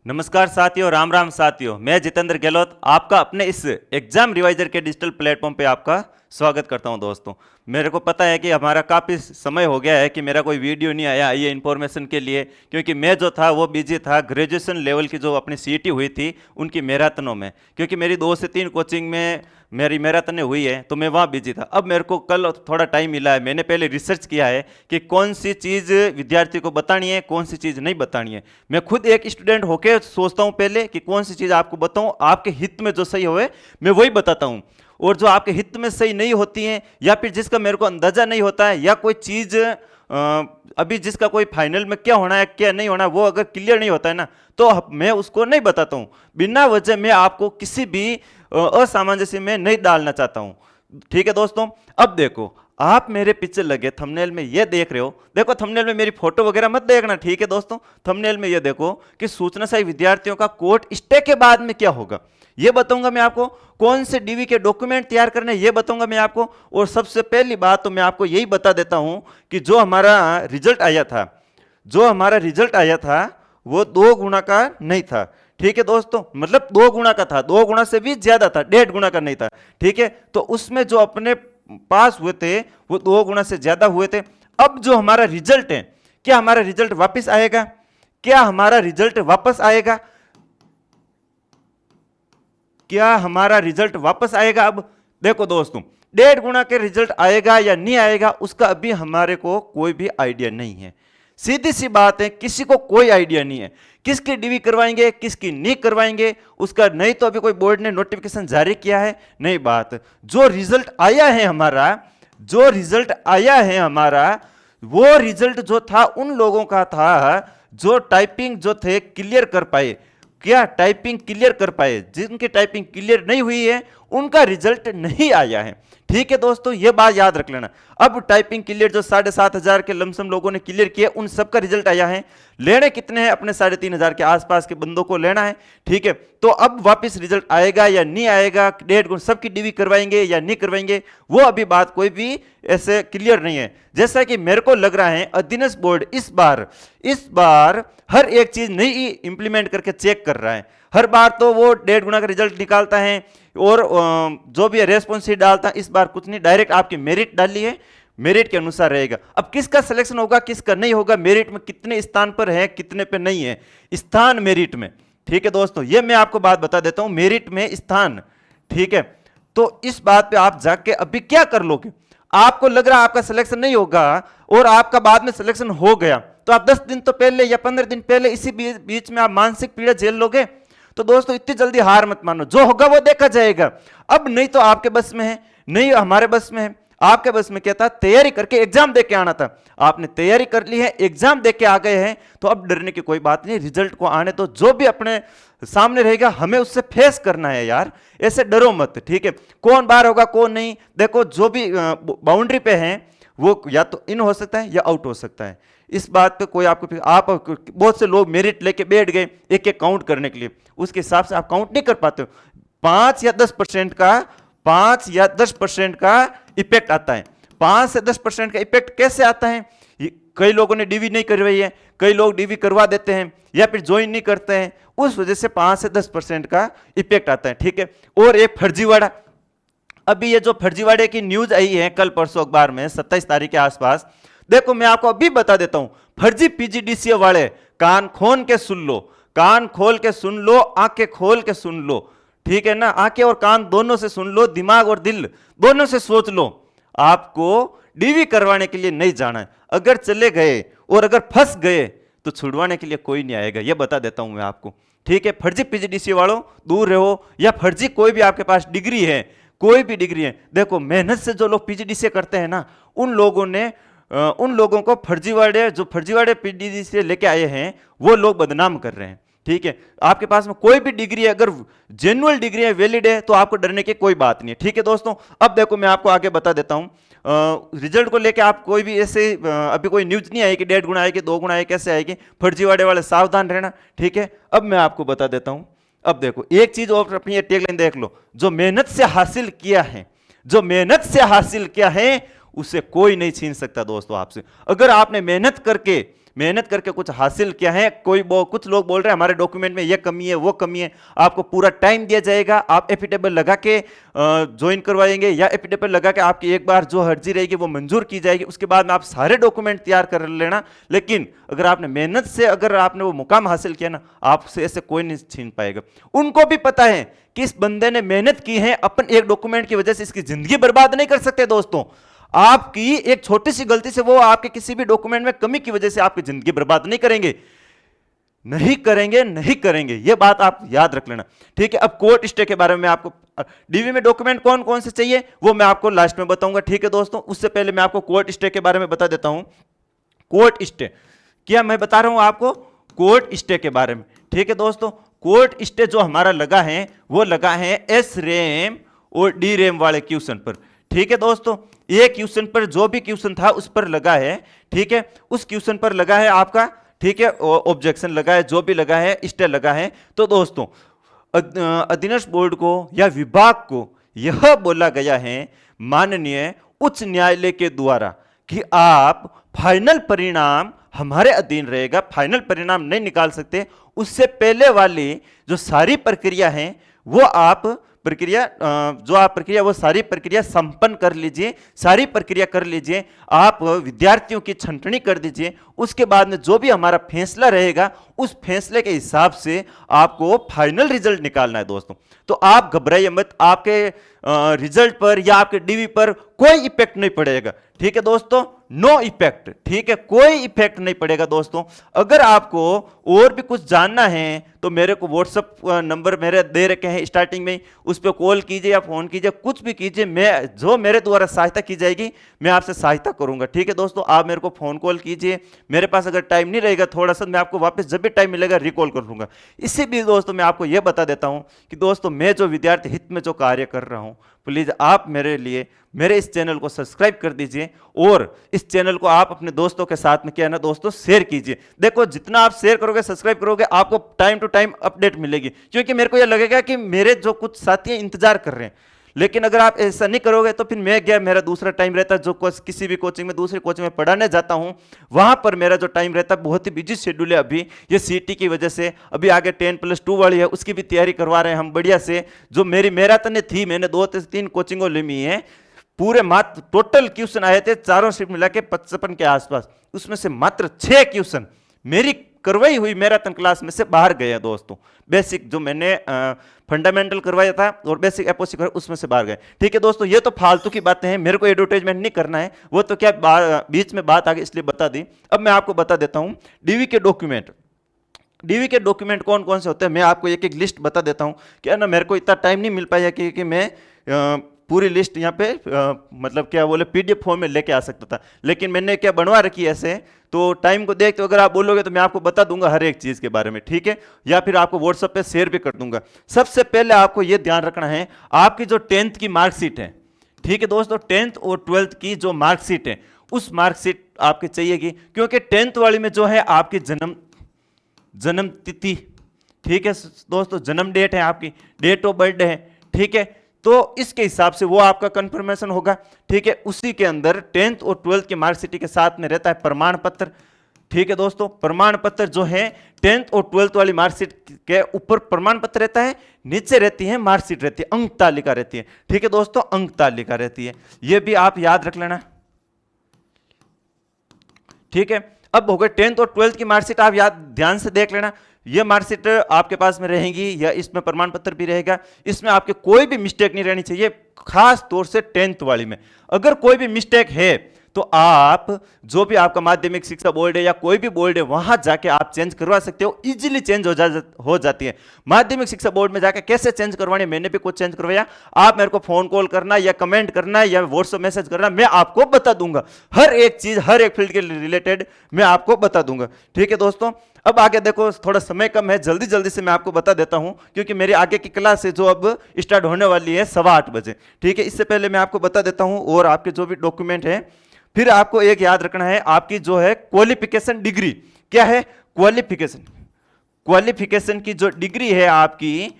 नमस्कार साथियों, राम राम साथियों। मैं जितेंद्र गहलोत आपका अपने इस एग्जाम रिवाइजर के डिजिटल प्लेटफॉर्म पे आपका स्वागत करता हूं। दोस्तों, मेरे को पता है कि हमारा काफ़ी समय हो गया है कि मेरा कोई वीडियो नहीं आया ये इन्फॉर्मेशन के लिए, क्योंकि मैं जो था वो बिजी था ग्रेजुएशन लेवल की जो अपनी सीईटी हुई थी उनकी मैराथनों में, क्योंकि मेरी 2 से 3 कोचिंग में मेरी मैराथनें हुई है तो मैं वहाँ बिजी था। अब मेरे को कल थोड़ा टाइम मिला है, मैंने पहले रिसर्च किया है कि कौन सी चीज़ विद्यार्थी को बतानी है, कौन सी चीज़ नहीं बतानी है। मैं खुद एक स्टूडेंट होकर सोचता हूँ पहले कि कौन सी चीज़ आपको बताऊँ, आपके हित में जो सही होए मैं वही बताता हूँ, और जो आपके हित में सही नहीं होती हैं या फिर जिसका मेरे को अंदाजा नहीं होता है, या कोई चीज़ अभी जिसका कोई फाइनल में क्या होना है क्या नहीं होना वो अगर क्लियर नहीं होता है ना, तो मैं उसको नहीं बताता हूँ। बिना वजह मैं आपको किसी भी असामंजस्य में नहीं डालना चाहता हूँ। ठीक है दोस्तों, अब देखो आप मेरे पीछे लगे थंबनेल में ये देख रहे हो, देखो थंबनेल में मेरी फोटो वगैरह मत देखना, ठीक है दोस्तों। थंबनेल में ये देखो कि सूचना सही विद्यार्थियों का कोर्ट स्टे के बाद में क्या होगा ये बताऊंगा मैं आपको, कौन से डीवी के डॉक्यूमेंट तैयार करने ये बताऊंगा मैं आपको। और सबसे पहली बात तो मैं आपको यही बता देता हूं कि जो हमारा रिजल्ट आया था वो 2 गुना का नहीं था। ठीक है दोस्तों, मतलब 2 गुना का था, 2 गुना से भी ज्यादा था, 1.5 गुना का नहीं था। ठीक है, तो उसमें जो अपने पास हुए थे वो 2 गुना से ज्यादा हुए थे। अब जो हमारा रिजल्ट है, क्या हमारा रिजल्ट वापस आएगा? क्या हमारा रिजल्ट वापस आएगा? क्या हमारा रिजल्ट वापस आएगा? अब देखो दोस्तों, 1.5 गुना के रिजल्ट आएगा या नहीं आएगा उसका अभी हमारे को कोई भी आइडिया नहीं है। सीधी सी बात है, किसी को कोई आइडिया नहीं है किसकी डीवी करवाएंगे किसकी नहीं करवाएंगे उसका, नहीं तो अभी कोई बोर्ड ने नोटिफिकेशन जारी किया है, नहीं बात। जो रिजल्ट आया है हमारा वो रिजल्ट जो था उन लोगों का था जो टाइपिंग जो थे क्लियर कर पाए। क्या टाइपिंग क्लियर कर पाए? जिनकी टाइपिंग क्लियर नहीं हुई है उनका रिजल्ट नहीं आया है। ठीक है दोस्तों, ये बात याद रख लेना। अब टाइपिंग क्लियर जो 7,500 के लमसम लोगों ने क्लियर किए उन सबका रिजल्ट आया है। लेने कितने हैं? अपने 3,500 के आसपास के बंदों को लेना है। ठीक है, तो अब वापस रिजल्ट आएगा या नहीं आएगा, 1.5 गुना सबकी डीवी करवाएंगे या नहीं करवाएंगे, वो अभी बात कोई भी ऐसे क्लियर नहीं है। जैसा कि मेरे को लग रहा है अधीनस्थ बोर्ड इस बार हर एक चीज नहीं इंप्लीमेंट करके चेक कर रहा है। हर बार तो वो 1.5 गुना का रिजल्ट निकालता है और जो भी रेस्पॉन्स शीट डालता है, इस बार कुछ नहीं, डायरेक्ट आपकी मेरिट डाली है, मेरिट के अनुसार रहेगा। अब किसका सिलेक्शन होगा किसका नहीं होगा, मेरिट में कितने स्थान पर है कितने पे नहीं है, स्थान मेरिट में। ठीक है दोस्तों, ये मैं आपको बात बता देता हूं, मेरिट में स्थान। ठीक है, तो इस बात पे आप जाके अभी क्या कर लोगे? आपको लग रहा है आपका सिलेक्शन नहीं होगा और आपका बाद में सिलेक्शन हो गया, तो आप 10 दिन तो पहले या 15 दिन पहले इसी बीच में आप मानसिक पीड़ा झेल लोगे। तो दोस्तों इतनी जल्दी हार मत मानो, जो होगा वो देखा जाएगा। अब नहीं तो आपके बस में है, नहीं हमारे बस में है। आपके बस में क्या था? तैयारी करके एग्जाम दे के आना था। आपने तैयारी कर ली है, एग्जाम दे के आ गए हैं, तो अब डरने की कोई बात नहीं, रिजल्ट को आने तो जो भी अपने सामने रहेगा हमें उससे फेस करना है यार, ऐसे डरो मत। ठीक है, कौन बाहर होगा कौन नहीं, देखो जो भी बाउंड्री पे हैं वो या तो इन हो सकता है या आउट हो सकता है। इस बात पे कोई आपको, आप बहुत से लोग मेरिट लेके बैठ गए एक एक काउंट करने के लिए, उसके हिसाब से आप काउंट नहीं कर पाते हो। 5 या 10% का इफेक्ट आता है। 5 से 10% का इफेक्ट कैसे आता है? कई लोगों ने डीवी नहीं करवाई है, कई लोग डीवी करवा देते हैं या फिर ज्वाइन नहीं करते हैं, उस वजह से 5 से 10% का इफेक्ट आता है। ठीक है, और एक फर्जीवाड़ा, अभी ये जो फर्जीवाड़े की न्यूज आई है कल परसों अखबार में 27 तारीख के आसपास, देखो मैं आपको अभी बता देता हूं, फर्जी पीजीडीसीए वाले कान खोल के सुन लो, कान खोल के सुन लो, आंखें खोल के सुन लो। ठीक है ना, आंखें और कान दोनों से सुन लो, दिमाग और दिल दोनों से सोच लो। आपको डीवी करवाने के लिए नहीं जाना है, अगर चले गए और अगर फंस गए तो छुड़वाने के लिए कोई नहीं आएगा, यह बता देता हूं मैं आपको। ठीक है, फर्जी पीजीडीसीए वालों दूर रहो, या फर्जी कोई भी आपके पास डिग्री है, कोई भी डिग्री है, देखो मेहनत से जो लोग पीजीडीसीए करते हैं ना, उन लोगों को फर्जीवाड़े पीजीडीसीए लेके आए हैं वो लोग बदनाम कर रहे हैं। ठीक है, आपके पास में कोई भी डिग्री है, अगर जेन्युइन डिग्री है, वैलिड है, तो आपको डरने की कोई बात नहीं है। ठीक है दोस्तों, अब देखो मैं आपको आगे बता देता हूं, रिजल्ट को लेके आप कोई भी ऐसे अभी कोई न्यूज नहीं आएगी 1.5 गुना आएगी 2 गुना आएगी, कैसे आएगी, फर्जीवाड़े वाले सावधान रहना। ठीक है, अब मैं आपको बता देता हूं, अब देखो एक चीज और अपनी ये टैगलाइन देख लो, जो मेहनत से हासिल किया है उसे कोई नहीं छीन सकता दोस्तों आपसे। अगर आपने मेहनत करके मेहनत करके कुछ हासिल किया है। कुछ लोग बोल रहे हैं हमारे डॉक्यूमेंट में ये कमी है वो कमी है, आपको पूरा टाइम दिया जाएगा, आप एफिडेविट लगा के ज्वाइन करवाएंगे या एफिडेविट लगा के आपकी एक बार जो अर्जी रहेगी वो मंजूर की जाएगी, उसके बाद में आप सारे डॉक्यूमेंट तैयार कर लेना। लेकिन अगर आपने मेहनत से अगर आपने वो मुकाम हासिल किया ना, आपसे ऐसे कोई नहीं छीन पाएगा। उनको भी पता है कि इस बंदे ने मेहनत की है, अपन एक डॉक्यूमेंट की वजह से इसकी जिंदगी बर्बाद नहीं कर सकते दोस्तों। आपकी एक छोटी सी गलती से वो आपके किसी भी डॉक्यूमेंट में कमी की वजह से आपकी जिंदगी बर्बाद नहीं करेंगे, नहीं करेंगे, नहीं करेंगे। ये बात आप याद रख लेना, ठीक है। अब कोर्ट स्टे के बारे में आपको डीवी में डॉक्यूमेंट कौन कौन से चाहिए वो मैं आपको लास्ट में बताऊंगा, ठीक है दोस्तों। उससे पहले मैं आपको कोर्ट स्टे के बारे में बता देता हूं। कोर्ट स्टे क्या मैं बता रहा हूं आपको, कोर्ट स्टे के बारे में, ठीक है दोस्तों। कोर्ट स्टे जो हमारा लगा है वो लगा है एस रैम और डी रैम वाले क्वेश्चन पर, ठीक है दोस्तों। एक क्वेश्चन पर जो भी क्वेश्चन था उस पर लगा है, ठीक है। उस क्वेश्चन पर लगा है आपका, ठीक है, ऑब्जेक्शन लगा है, जो भी लगा है, स्टे लगा है। तो दोस्तों अधीनस्थ बोर्ड को या विभाग को यह बोला गया है माननीय उच्च न्यायालय के द्वारा कि आप फाइनल परिणाम हमारे अधीन रहेगा, फाइनल परिणाम नहीं निकाल सकते। उससे पहले वाली जो सारी प्रक्रिया है वो आप प्रक्रिया वो सारी प्रक्रिया संपन्न कर लीजिए, सारी प्रक्रिया कर लीजिए। आप विद्यार्थियों की छंटनी कर दीजिए, उसके बाद में जो भी हमारा फैसला रहेगा उस फैसले के हिसाब से आपको फाइनल रिजल्ट निकालना है दोस्तों। तो आप घबराइए मत, आपके रिजल्ट पर या आपके डीवी पर कोई इफेक्ट नहीं पड़ेगा, ठीक है दोस्तों, नो इफेक्ट, ठीक है, कोई इफेक्ट नहीं पड़ेगा दोस्तों। अगर आपको और भी कुछ जानना है तो मेरे को व्हाट्सएप नंबर मेरे दे रखे हैं स्टार्टिंग में, उस पर कॉल कीजिए या फोन कीजिए, कुछ भी कीजिए, मैं जो मेरे द्वारा सहायता की जाएगी मैं आपसे सहायता करूंगा, ठीक है दोस्तों। आप मेरे को फोन कॉल कीजिए, मेरे पास अगर टाइम नहीं रहेगा थोड़ा सा, मैं आपको वापस जब भी टाइम मिलेगा रिकॉल कर लूंगा। इससे भी दोस्तों मैं आपको यह बता देता हूं कि दोस्तों मैं जो विद्यार्थी हित में जो कार्य कर रहा हूं, प्लीज आप मेरे लिए मेरे इस चैनल को सब्सक्राइब कर दीजिए और इस चैनल को आप अपने दोस्तों के साथ में क्या है ना दोस्तों शेयर कीजिए। देखो जितना आप शेयर करोगे, सब्सक्राइब करोगे, आपको टाइम टू टाइम अपडेट मिलेगी, क्योंकि मेरे को यह लगेगा कि मेरे जो कुछ साथी इंतजार कर रहे हैं। लेकिन अगर आप ऐसा नहीं करोगे तो फिर मैं क्या, मेरा दूसरा टाइम रहता है, जो किसी भी कोचिंग में दूसरी कोचिंग में पढ़ाने जाता हूं वहां पर मेरा जो टाइम रहता है बहुत ही बिजी शेड्यूल है। अभी ये सीटी की वजह से अभी आगे 10+2 वाली है, उसकी भी तैयारी करवा रहे हैं हम बढ़िया से। जो मेरी मैराथन थी, मैंने 2 से 3 कोचिंगों ली है, पूरे मात्र टोटल क्वेश्चन आए थे चारों शिफ्ट मिला के 55 के आसपास, उसमें से मात्र 6 क्वेश्चन मेरी करवाई हुई मैराथन क्लास में से बाहर गए हैं दोस्तों। बेसिक जो मैंने फंडामेंटल करवाया था और बेसिक एपोसी करवाया उसमें से बाहर गए, ठीक है दोस्तों। ये तो फालतू की बातें हैं, मेरे को एडवर्टाइजमेंट नहीं करना है, वो तो क्या बीच में बात आ गई इसलिए बता दी। अब मैं आपको बता देता हूं डीवी के डॉक्यूमेंट। डीवी के डॉक्यूमेंट कौन कौन से होते हैं मैं आपको एक एक लिस्ट बता देता हूं। क्या ना मेरे को इतना टाइम नहीं मिल पाया कि मैं पूरी लिस्ट यहाँ पे मतलब क्या बोले पीडीएफ फॉर्म में लेके आ सकता था, लेकिन मैंने क्या बनवा रखी है ऐसे, तो टाइम को देखते अगर आप बोलोगे तो मैं आपको बता दूंगा हर एक चीज के बारे में, ठीक है, या फिर आपको व्हाट्सएप पे शेयर भी कर दूंगा। सबसे पहले आपको यह ध्यान रखना है आपकी जो 10th की मार्कशीट है, ठीक है दोस्तों, 10th और 12th की जो मार्कशीट है उस मार्कशीट आपकी चाहिएगी, क्योंकि 10th वाली में जो है आपकी जन्म तिथि, ठीक है दोस्तों, जन्म डेट है, आपकी डेट ऑफ बर्थ है, ठीक है, तो इसके हिसाब से वो आपका कंफर्मेशन होगा, ठीक है। उसी के अंदर 10th और 12th की मार्कशीट के साथ में रहता है प्रमाण पत्र, ठीक है दोस्तों। प्रमाण पत्र जो है 10th और 12th वाली मार्कशीट के ऊपर प्रमाण पत्र रहता है, नीचे रहती है मार्कशीट रहती है, अंक तालिका रहती है, ठीक है दोस्तों, अंक तालिका रहती है, ये भी आप याद रख लेना, ठीक है। अब हो गए 10th और 12th की मार्कशीट, आप याद ध्यान से देख लेना, ये मार्कशीट आपके पास में रहेगी या इसमें प्रमाण पत्र भी रहेगा, इसमें आपके कोई भी मिस्टेक नहीं रहनी चाहिए, खास तौर से 10th वाली में। अगर कोई भी मिस्टेक है तो आप जो भी आपका माध्यमिक शिक्षा बोर्ड है या कोई भी बोर्ड है वहां जाके आप चेंज करवा सकते हो, इजीली चेंज हो जाती है। माध्यमिक शिक्षा बोर्ड में जाके कैसे चेंज करवानी, मैंने भी कुछ चेंज करवाया, आप मेरे को फोन कॉल करना या कमेंट करना या व्हाट्सएप मैसेज करना, मैं आपको बता दूंगा, हर एक चीज हर एक फील्ड के रिलेटेड मैं आपको बता दूंगा, ठीक है दोस्तों। अब आगे देखो थोड़ा समय कम है, जल्दी जल्दी से मैं आपको बता देता हूं, क्योंकि मेरी आगे की क्लास है जो अब स्टार्ट होने वाली है 8:15 बजे, ठीक है। इससे पहले मैं आपको बता देता हूं और आपके जो भी डॉक्यूमेंट है, फिर आपको एक याद रखना है, आपकी जो है क्वालिफिकेशन डिग्री क्या है, क्वालिफिकेशन की जो डिग्री है आपकी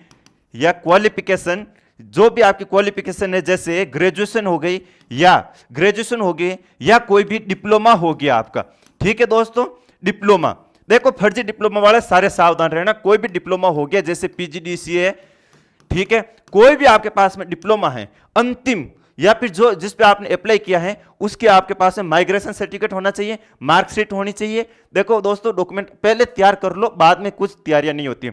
या क्वालिफिकेशन, जो भी आपकी क्वालिफिकेशन है, जैसे ग्रेजुएशन हो गई या कोई भी डिप्लोमा हो गया आपका, ठीक है दोस्तों, डिप्लोमा, देखो फर्जी डिप्लोमा वाले सारे सावधान रहना। कोई भी डिप्लोमा हो गया जैसे पीजीडीसीए, ठीक है, कोई भी आपके पास में डिप्लोमा है अंतिम या फिर जो जिस पे आपने अप्लाई किया है उसके आपके पास में माइग्रेशन सर्टिफिकेट होना चाहिए, मार्कशीट होनी चाहिए। देखो दोस्तों, डॉक्यूमेंट पहले तैयार कर लो, बाद में कुछ तैयारियां नहीं होती।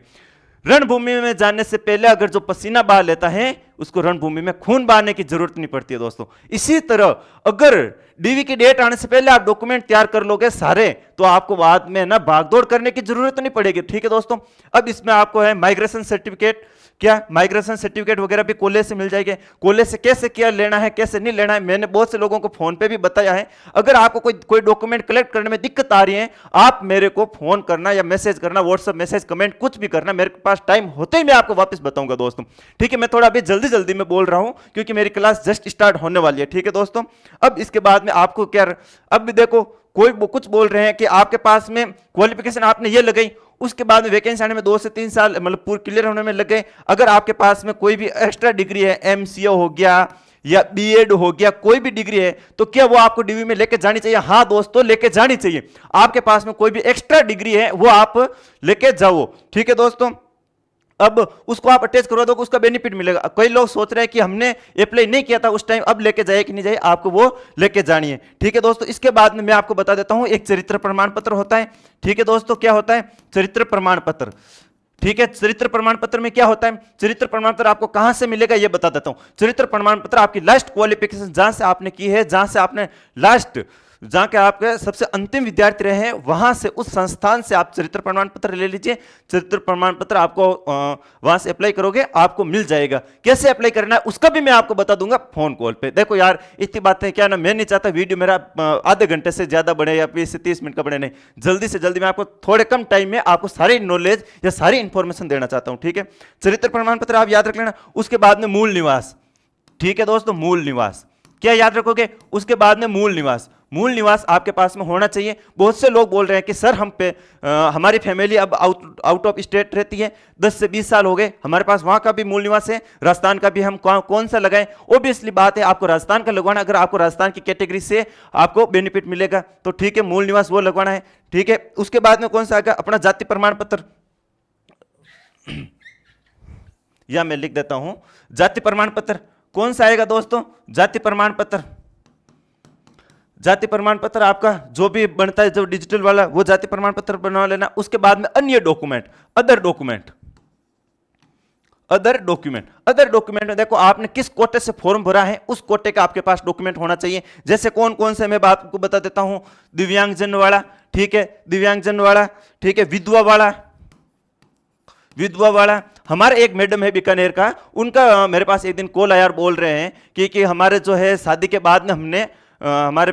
रणभूमि में जाने से पहले अगर जो पसीना बहा लेता है उसको रणभूमि में खून बहाने की जरूरत नहीं पड़ती है दोस्तों। इसी तरह अगर डीवी की डेट आने से पहले आप डॉक्यूमेंट तैयार कर लोगे सारे, तो आपको बाद में ना भागदौड़ करने की जरूरत नहीं पड़ेगी, ठीक है दोस्तों। अब इसमें आपको है माइग्रेशन सर्टिफिकेट, क्या माइग्रेशन सर्टिफिकेट वगैरह भी कॉलेज से मिल जाएंगे। कॉलेज से कैसे क्या लेना है कैसे नहीं लेना है मैंने बहुत से लोगों को फोन पे भी बताया है। अगर आपको कोई डॉक्यूमेंट कलेक्ट करने में दिक्कत आ रही है, आप मेरे को फोन करना या मैसेज करना, व्हाट्सएप मैसेज कमेंट कुछ भी करना, मेरे पास टाइम होते ही मैं आपको वापस बताऊंगा दोस्तों, ठीक है। मैं थोड़ा अभी जल्दी जल्दी में बोल रहा हूं क्योंकि मेरी क्लास जस्ट स्टार्ट होने वाली है, ठीक है दोस्तों। अब इसके बाद में आपको क्या, अब भी देखो कोई कुछ बोल रहे हैं कि आपके पास में क्वालिफिकेशन आपने ये लगाई, उसके बाद में वैकेंसी आने में 2 से 3 साल मतलब पूरे क्लियर होने में लग गए। अगर आपके पास में कोई भी एक्स्ट्रा डिग्री है, एमसीए हो गया या बीएड हो गया, कोई भी डिग्री है, तो क्या वो आपको डीवी में लेके जानी चाहिए? हाँ दोस्तों, लेके जानी चाहिए। आपके पास में कोई भी एक्स्ट्रा डिग्री है वो आप लेके जाओ, ठीक है दोस्तों। अब उसको आप अटैच करवा दो, उसका बेनिफिट मिलेगा। कई लोग सोच रहे हैं कि हमने अप्लाई नहीं किया था उस टाइम, अब लेके जाए कि नहीं जाए, आपको वो लेके जानी है, ठीक है दोस्तों। इसके बाद में मैं आपको बता देता हूं, एक चरित्र प्रमाण पत्र होता है, ठीक है दोस्तों। क्या होता है? चरित्र प्रमाण पत्र, ठीक है। चरित्र प्रमाण पत्र में क्या होता है? चरित्र प्रमाण पत्र आपको कहां से मिलेगा ये बता देता हूं। चरित्र प्रमाण पत्र आपकी लास्ट क्वालिफिकेशन जहां से आपने की है, जहां से आपने लास्ट, जहां के आपके सबसे अंतिम विद्यार्थी रहे हैं, वहां से उस संस्थान से आप चरित्र प्रमाण पत्र ले लीजिए। चरित्र प्रमाण पत्र आपको वहां से अप्लाई करोगे आपको मिल जाएगा। कैसे अप्लाई करना है उसका भी मैं आपको बता दूंगा फोन कॉल पे। देखो यार, इतनी बातें क्या ना, मैं नहीं चाहता वीडियो मेरा आधे घंटे से ज्यादा बढ़े या 20 से 30 मिनट का बढ़े, नहीं, जल्दी से जल्दी मैं आपको थोड़े कम टाइम में आपको सारी नॉलेज या सारी इंफॉर्मेशन देना चाहता हूं, ठीक है। चरित्र प्रमाण पत्र आप याद रख लेना। उसके बाद में मूल निवास, ठीक है दोस्तों, मूल निवास क्या याद रखोगे? उसके बाद में मूल निवास, मूल निवास आपके पास में होना चाहिए। बहुत से लोग बोल रहे हैं कि सर हम पे हमारी फैमिली अब आउट ऑफ स्टेट रहती है, 10 से 20 साल हो गए, हमारे पास वहां का भी मूल निवास है, राजस्थान का भी, हम कौन सा लगाएं? ओब्वियसली बात है आपको राजस्थान का लगवाना। अगर आपको राजस्थान की कैटेगरी से आपको बेनिफिट मिलेगा तो ठीक है, मूल निवास वो लगवाना है, ठीक है। उसके बाद में कौन सा आएगा? अपना जाति प्रमाण पत्र, या मैं लिख देता हूं जाति प्रमाण पत्र। कौन सा आएगा दोस्तों? जाति प्रमाण पत्र। जाति प्रमाण पत्र आपका जो भी बनता है, जो डिजिटल वाला, वो जाति प्रमाण पत्र बनवा लेना। उसके बाद में अन्य document, other document, other document, other document में देखो आपने किस कोटे से फॉर्म भरा है उस कोटे का आपके पास डॉक्यूमेंट होना चाहिए। जैसे कौन कौन से मैं आपको बता देता हूं, दिव्यांगजन वाला, ठीक है, दिव्यांगजन वाला, ठीक है, विधवा वाला, विधवा वाला। हमारे एक मैडम है बीकानेर का, उनका मेरे पास एक दिन कॉल आया और बोल रहे हैं कि हमारे जो है शादी के बाद में हमने हमारे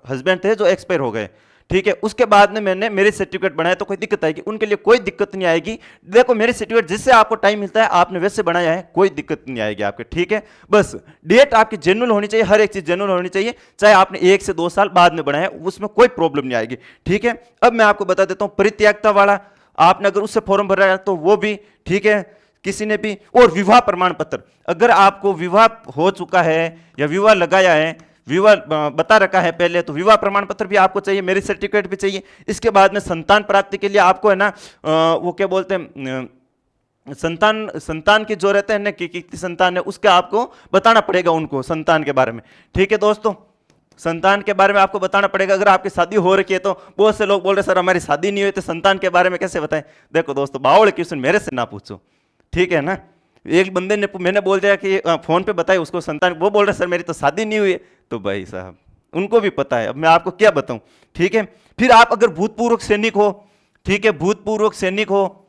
हस्बैंड थे जो एक्सपायर हो गए, ठीक है, उसके बाद में मैंने मेरी सर्टिफिकेट बनाया तो कोई दिक्कत आएगी? उनके लिए कोई दिक्कत नहीं आएगी। देखो मेरी सर्टिफिकेट जिससे आपको टाइम मिलता है आपने वैसे बनाया है, कोई दिक्कत नहीं आएगी आपके, ठीक है। बस डेट आपकी जेन्युइन होनी चाहिए, हर एक चीज जेन्युइन होनी चाहिए, चाहे आपने 1 से 2 साल बाद में बनाया, उसमें कोई प्रॉब्लम नहीं आएगी, ठीक है। अब मैं आपको बता देता हूं परित्यागता वाला, आपने अगर उससे फॉर्म भरा है तो वो भी ठीक है, किसी ने भी। और विवाह प्रमाण पत्र, अगर आपको विवाह हो चुका है या विवाह लगाया है, विवाह बता रखा है पहले, तो विवाह प्रमाण पत्र भी आपको चाहिए, मेरी सर्टिफिकेट भी चाहिए। इसके बाद में संतान प्राप्ति के लिए आपको है ना वो क्या बोलते हैं, संतान की जो रहते हैं ना कि कितनी संतान है उसका आपको बताना पड़ेगा उनको, संतान के बारे में, ठीक है दोस्तों। संतान के बारे में आपको बताना पड़ेगा। अगर आपकी शादी हो रखी है तो बहुत से लोग बोल रहे सर हमारी शादी नहीं हुई तो संतान के बारे में कैसे बताएं? देखो दोस्तों, बावड़ क्वेश्चन मेरे से ना पूछो, ठीक है ना। एक बंदे ने मैंने बोल दिया कि फोन पे बताए उसको संतान, वो बोल रहा सर मेरी तो शादी नहीं हुई है, तो भाई साहब उनको भी पता है, अब मैं आपको क्या बताऊं, ठीक है। फिर आप अगर भूतपूर्व सैनिक हो, ठीक है, भूतपूर्व सैनिक हो,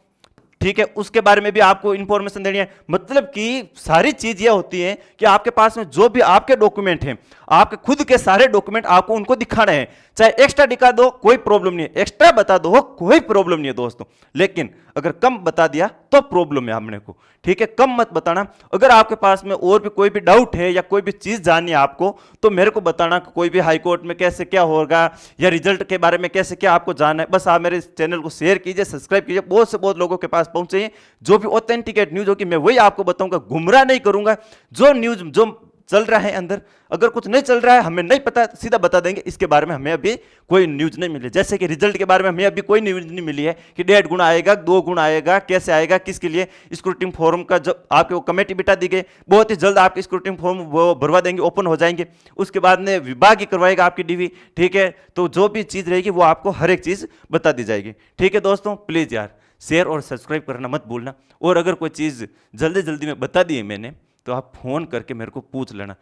ठीक है, उसके बारे में भी आपको इंफॉर्मेशन देनी है। मतलब कि सारी चीज यह होती है कि आपके पास में जो भी आपके डॉक्यूमेंट हैं, आपके खुद के सारे डॉक्यूमेंट आपको उनको दिखाना है। चाहे एक्स्ट्रा दिखा दो कोई प्रॉब्लम नहीं है, एक्स्ट्रा बता दो कोई प्रॉब्लम नहीं है दोस्तों, लेकिन अगर कम बता दिया तो प्रॉब्लम है हमने को, ठीक है। कम मत बताना। अगर आपके पास में और भी कोई भी डाउट है या कोई भी चीज जाननी है आपको तो मेरे को बताना। कोई भी हाई कोर्ट में कैसे क्या होगा या रिजल्ट के बारे में कैसे क्या आपको जानना है, बस आप मेरे चैनल को शेयर कीजिए, सब्सक्राइब कीजिए, बहुत से बहुत लोगों के पास पहुंचे। जो भी ऑथेंटिकेट न्यूज होगी मैं वही आपको बताऊंगा, गुमराह नहीं करूंगा। जो न्यूज जो चल रहा है अंदर, अगर कुछ नहीं चल रहा है हमें नहीं पता, सीधा बता देंगे इसके बारे में हमें अभी कोई न्यूज नहीं मिली। जैसे कि रिजल्ट के बारे में हमें अभी कोई न्यूज नहीं मिली है कि 1.5 गुना आएगा, 2 गुना आएगा, कैसे आएगा, किसके लिए। स्क्रूटिनी फॉर्म का जब आपके वो कमेटी बिठा दी गई, बहुत ही जल्द आपके स्क्रूटिनी फॉर्म वो भरवा देंगे, ओपन हो जाएंगे। उसके बाद में विभाग ही करवाएगा आपकी डीवी, ठीक है। तो जो भी चीज रहेगी वो आपको हर एक चीज बता दी जाएगी, ठीक है दोस्तों। प्लीज यार शेयर और सब्सक्राइब करना मत भूलना। और अगर कोई चीज जल्दी जल्दी में बता दी है मैंने तो आप फोन करके मेरे को पूछ लेना।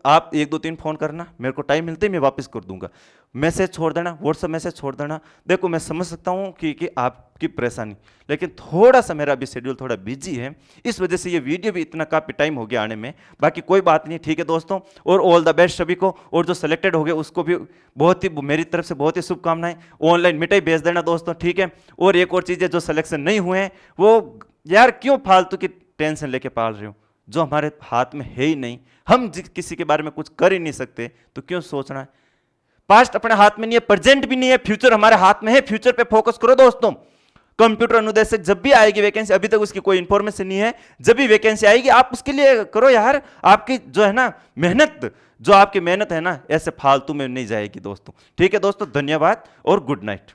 आप 1 2 3 फोन करना, मेरे को टाइम मिलते ही मैं वापस कर दूंगा। मैसेज छोड़ देना, व्हाट्सएप मैसेज छोड़ देना। देखो मैं समझ सकता हूँ कि आपकी परेशानी, लेकिन थोड़ा सा मेरा अभी शेड्यूल थोड़ा बिजी है, इस वजह से ये वीडियो भी इतना काफी टाइम हो गया आने में। बाकी कोई बात नहीं, ठीक है दोस्तों। और ऑल द बेस्ट सभी को, और जो सिलेक्टेड हो गए उसको भी बहुत ही मेरी तरफ से बहुत ही शुभकामनाएं। ऑनलाइन मिठाई भेज देना दोस्तों, ठीक है। और एक और चीज़ है, जो सिलेक्शन नहीं हुए हैं वो यार क्यों फालतू की टेंशन लेके पाल रहे हो, जो हमारे हाथ में है ही नहीं। हम किसी के बारे में कुछ कर ही नहीं सकते तो क्यों सोचना है। पास्ट अपने हाथ में नहीं है, प्रेजेंट भी नहीं है, फ्यूचर हमारे हाथ में है। फ्यूचर पे फोकस करो दोस्तों। कंप्यूटर अनुदेशक जब भी आएगी वैकेंसी, अभी तक उसकी कोई इंफॉर्मेशन नहीं है, जब भी वैकेंसी आएगी आप उसके लिए करो यार। आपकी जो है ना मेहनत, जो आपकी मेहनत है ना, ऐसे फालतू में नहीं जाएगी दोस्तों, ठीक है दोस्तों। धन्यवाद और गुड नाइट।